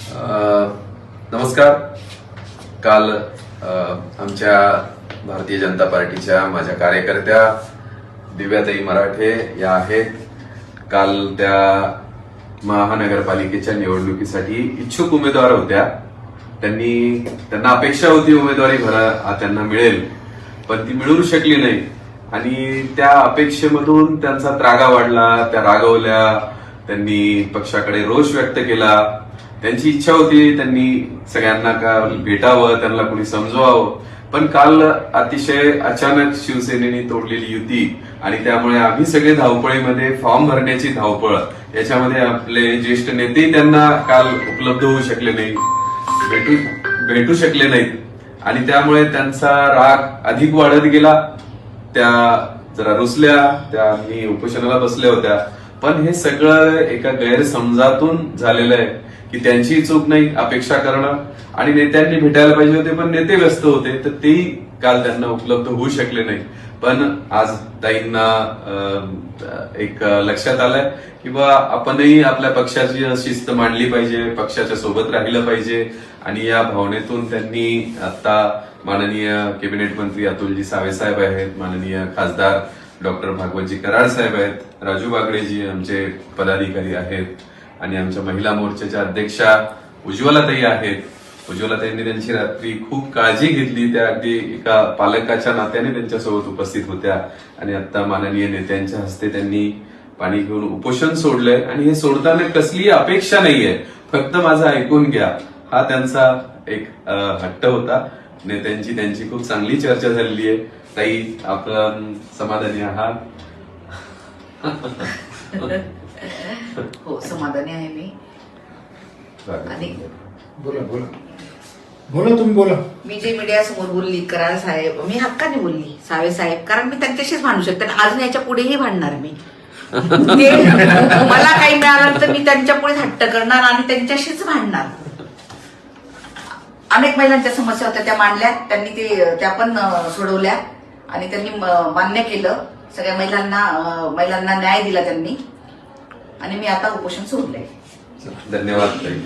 नमस्कार. काल आमच्या भारतीय जनता पार्टीच्या माझ्या कार्यकर्त्या दिव्याताई मराठे या आहेत. काल त्या महानगरपालिकेच्या निवडणुकीसाठी इच्छुक उमेदवार होत्या. त्यांना अपेक्षा होती उमेदवारी त्यांना मिळेल, पण ती मिळू शकली नाही आणि त्या अपेक्षेमधून त्यांचा त्रागा वाढला, त्या रागवल्या, त्यांनी पक्षाकडे रोष व्यक्त केला. त्यांची इच्छा होती त्यांनी सगळ्यांना काल भेटावं, त्यांना कोणी समजवावं, पण काल अतिशय अचानक शिवसेनेने तोडलेली युती आणि त्यामुळे आम्ही सगळे धावपळीमध्ये फॉर्म भरण्याची धावपळ याच्यामध्ये आपले ज्येष्ठ नेते त्यांना काल उपलब्ध होऊ शकले नाही, भेटू शकले नाहीत आणि त्यामुळे त्यांचा राग अधिक वाढत गेला. त्या जरा रुसल्या, त्या मी उपोषणाला बसल्या होत्या, पण हे सगळं एका गैरसमजातून झालेलं आहे की त्यांची चूक नाही अपेक्षा करणं, आणि नेत्यांनी भेटायला पाहिजे होते पण नेते व्यस्त होते, तर तेही काल त्यांना उपलब्ध होऊ शकले नाही. पण आज ताईंना एक लक्षात आलंय की बा आपणही आपल्या पक्षाची शिस्त मांडली पाहिजे, पक्षाच्या सोबत राहिलं पाहिजे, आणि या भावनेतून त्यांनी आता माननीय कॅबिनेट मंत्री अतुलजी सावे साहेब आहेत, माननीय खासदार डॉक्टर भागवतजी कराड साहेब आहेत, राजू बागडेजी आमचे पदाधिकारी आहेत, आणि आमच्या महिला मोर्चाच्या अध्यक्षा उज्ज्वलाताई आहेत. उज्ज्वलाताईंनी त्यांची रात्री खूप काळजी घेतली, त्या अगदी एका पालकाच्या नात्याने त्यांच्यासोबत उपस्थित होत्या, आणि आता माननीय नेत्यांच्या हस्ते त्यांनी पाणी घेऊन उपोषण सोडलंय. आणि हे सोडताना कसली अपेक्षा नाहीये, फक्त माझं ऐकून घ्या, हा त्यांचा एक हट्ट होता. नेत्यांची त्यांची खूप चांगली चर्चा झालेली आहे. ताई, आपण समाधानी आहात? हो, समाधानी आहे मी. आणि बोला बोला बोला, तुम्ही बोला. मी जे मीडिया समोर बोलली, कराड साहेब, मी हक्काने बोलली सावे साहेब, कारण मी त्यांच्याशीच भांडू शकते. अजून याच्या पुढेही भांडणार मी. मला काही मिळालं तर मी त्यांच्या पुढे हट्ट करणार आणि त्यांच्याशीच भांडणार. अनेक महिलांच्या समस्या होत्या, त्या मांडल्या, त्यांनी त्या पण सोडवल्या आणि त्यांनी मान्य केलं. सगळ्या महिलांना न्याय दिला त्यांनी, आणि मी आता उपोषण सोडलंय. धन्यवाद ताई.